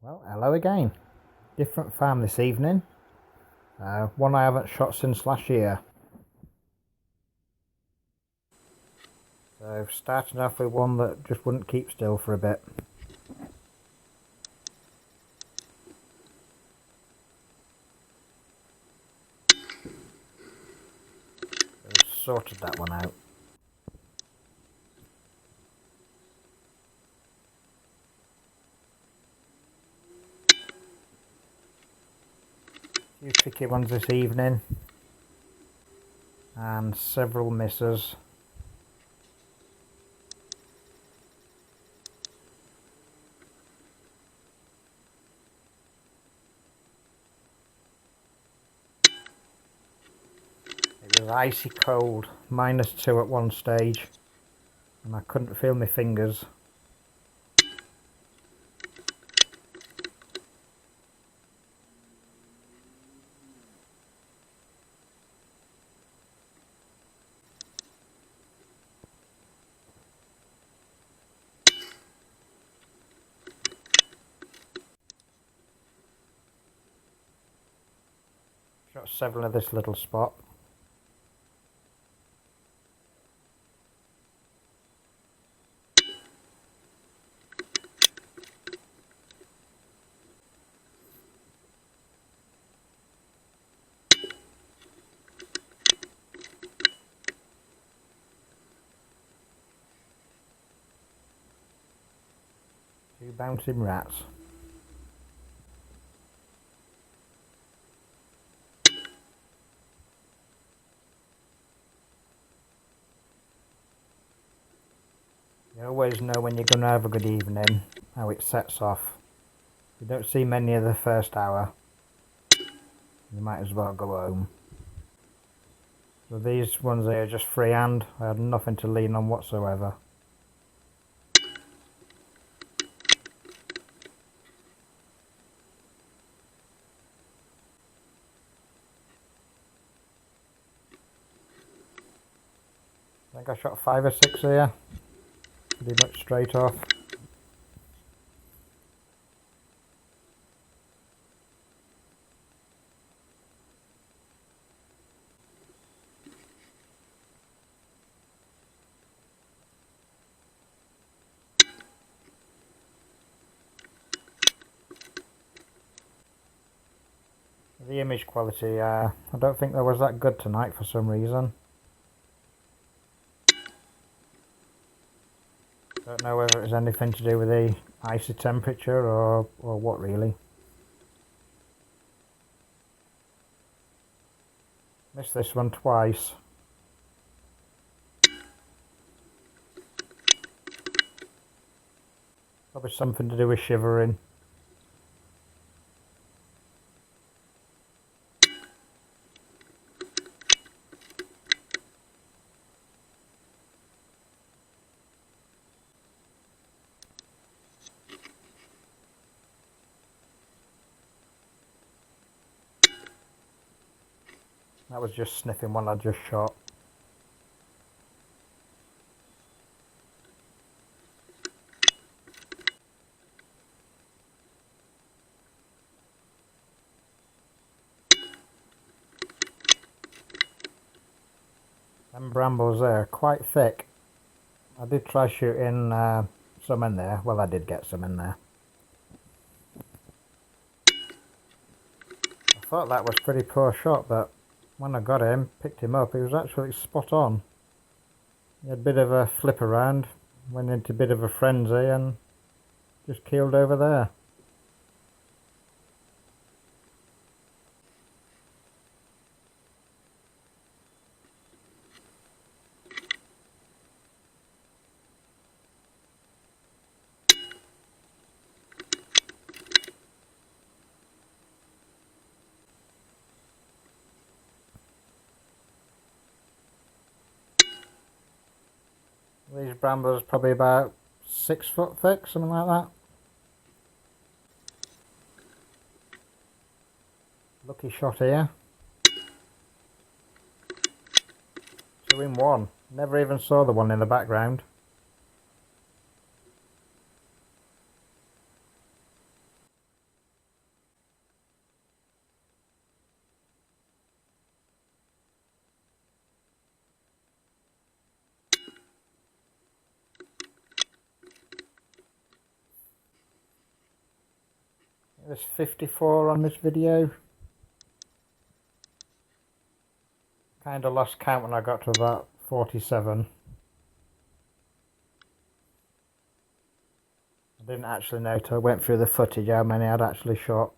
Well, hello again. Different farm this evening. One I haven't shot since last year. So starting off with one that just wouldn't keep still for a bit. So sorted that one out. A few tricky ones this evening. And several misses. It was icy cold, -2 at one stage, and I couldn't feel my fingers. Shot several of this little spot. Two bouncing rats. You always know when you're going to have a good evening, how it sets off. You don't see many of the first hour, you might as well go home. So these ones here are just freehand. I had nothing to lean on whatsoever. I think I shot 5 or 6 here, pretty much straight off. The image quality, I don't think that was that good tonight for some reason. Don't know whether it was anything to do with the icy temperature or what really. Missed this one twice. Probably something to do with shivering. That was just sniffing one I just shot. Them brambles there are quite thick. I did try shooting some in there. Well, I did get some in there. I thought that was pretty poor shot, but when I got him, picked him up, he was actually spot on. He had a bit of a flip around, went into a bit of a frenzy and just keeled over there. These brambles are probably about 6 foot thick, something like that. Lucky shot here. 2 in 1. Never even saw the one in the background. There's 54 on this video. Kind of lost count when I got to about 47. I didn't actually know till I went through the footage how many I'd actually shot.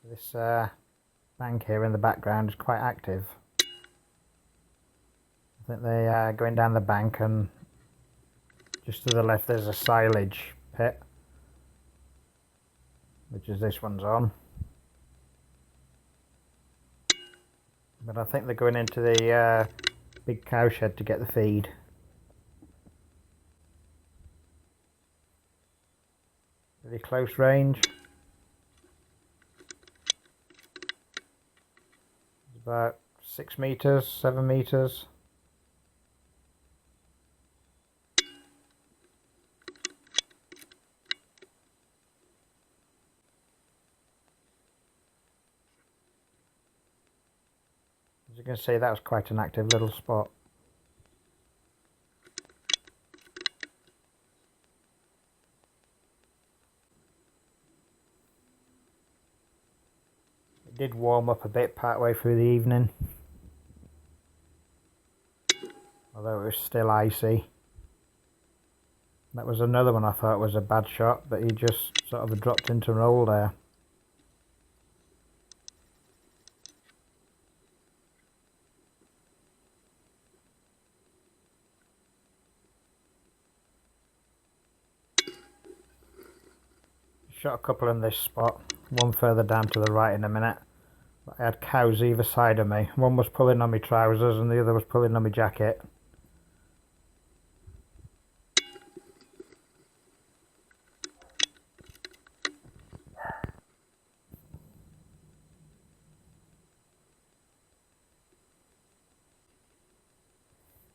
This bank here in the background is quite active. I think they are going down the bank, and just to the left there's a silage pit, which is this one's on. But I think they're going into the big cow shed to get the feed. Pretty close range. It's about 6 meters, 7 meters. As you can see, that was quite an active little spot. It did warm up a bit part way through the evening, although it was still icy. That was another one I thought was a bad shot, but he just sort of dropped into an hole there. Shot a couple in this spot, one further down to the right in a minute. But I had cows either side of me. One was pulling on my trousers and the other was pulling on my jacket.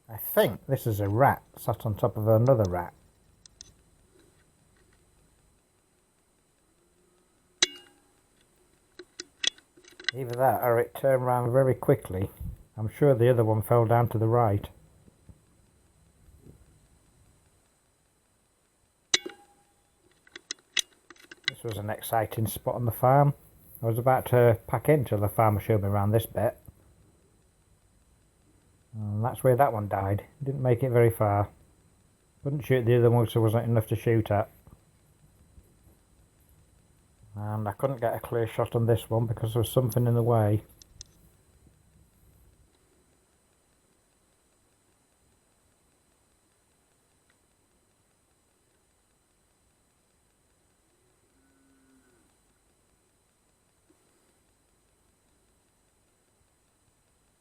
I think this is a rat sat on top of another rat. Either that or it turned around very quickly. I'm sure the other one fell down to the right. This was an exciting spot on the farm. I was about to pack in till the farmer showed me around this bit. And that's where that one died. Didn't make it very far. Couldn't shoot the other one, so there wasn't enough to shoot at. And I couldn't get a clear shot on this one because there was something in the way.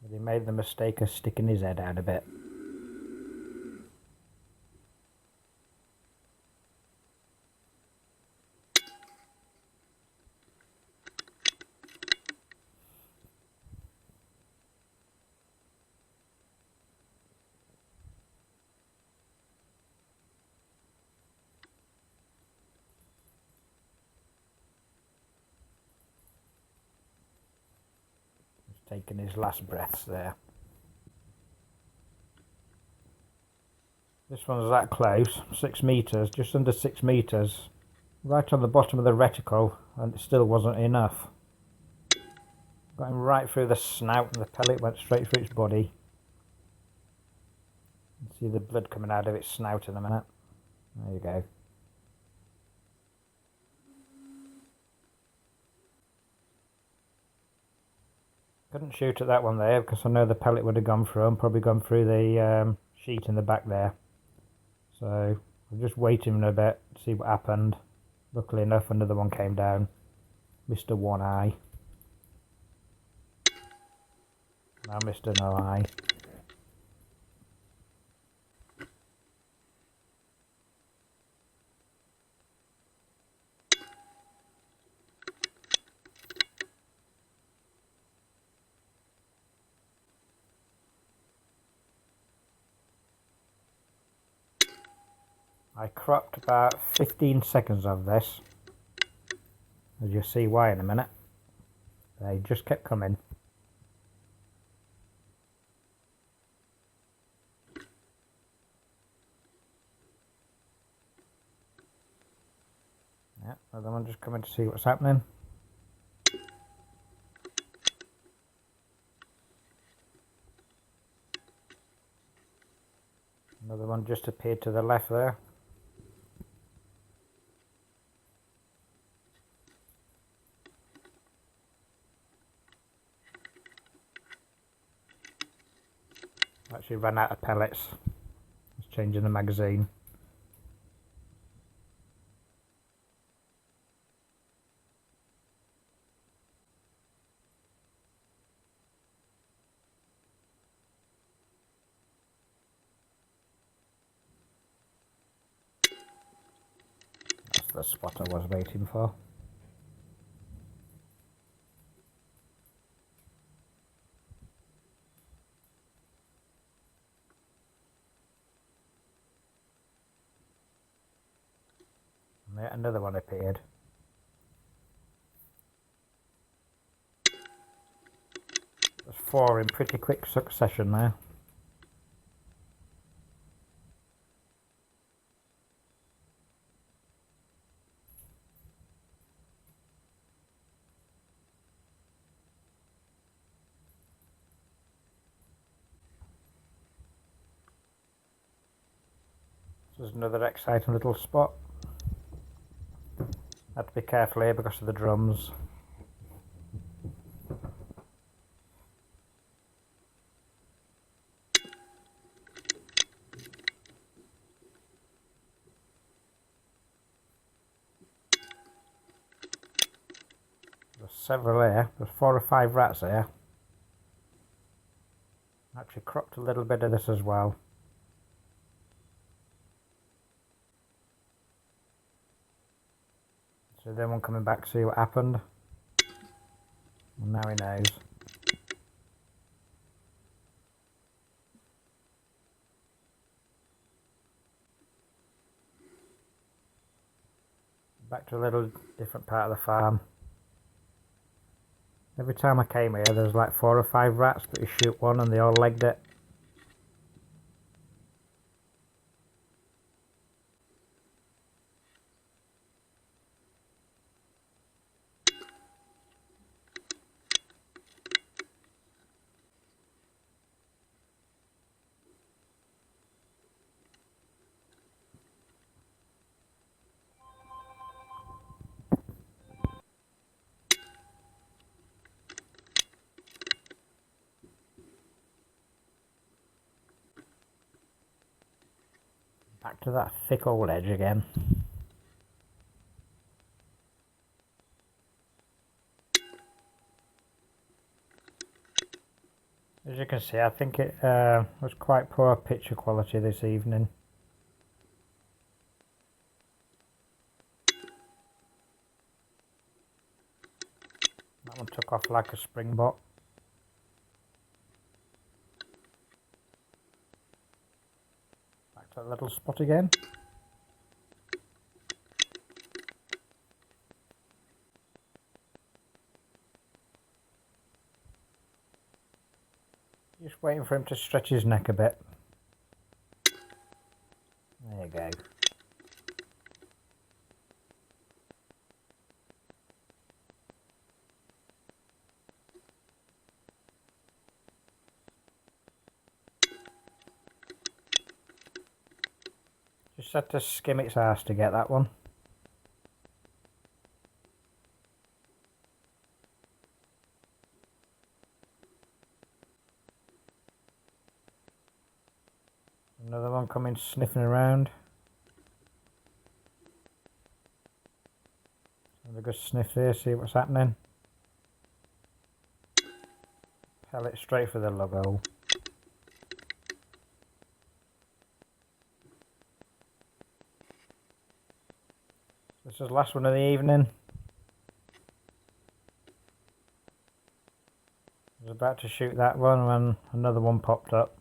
But he made the mistake of sticking his head out a bit. Taking his last breaths there. This one's that close, 6 meters, just under 6 meters, right on the bottom of the reticle, and it still wasn't enough. Got him right through the snout, and the pellet went straight through its body. You can see the blood coming out of its snout in a minute. There you go. Couldn't shoot at that one there because I know the pellet would have gone through and probably gone through the sheet in the back there. So I'm just waiting a bit to see what happened. Luckily enough, another one came down. Mr. One Eye. Now Mr. No Eye. I cropped about 15 seconds of this, as you'll see why in a minute. They just kept coming. Yeah, another one just coming to see what's happening. Another one just appeared to the left there. Actually ran out of pellets. Just changing the magazine. That's the spot I was waiting for. And yet another one appeared. There's 4 in pretty quick succession there. This is another exciting little spot. Have to be careful here because of the drums. There's several here. There's 4 or 5 rats here. Actually cropped a little bit of this as well. So then one coming back to see what happened. And now he knows. Back to a little different part of the farm. Every time I came here there's like 4 or 5 rats, but you shoot one and they all legged it. Back to that thick old edge again. As you can see, I think it was quite poor picture quality this evening. That one took off like a springbok. Back to that little spot again. Just waiting for him to stretch his neck a bit. There you go. Just had to skim its ass to get that one. Another one coming sniffing around. Have a good sniff there, see what's happening. Pellet straight for the lug hole. This is the last one of the evening. I was about to shoot that one when another one popped up.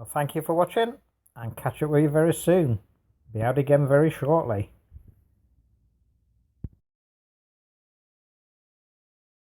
Well, thank you for watching, and catch up with you very soon. Be out again very shortly.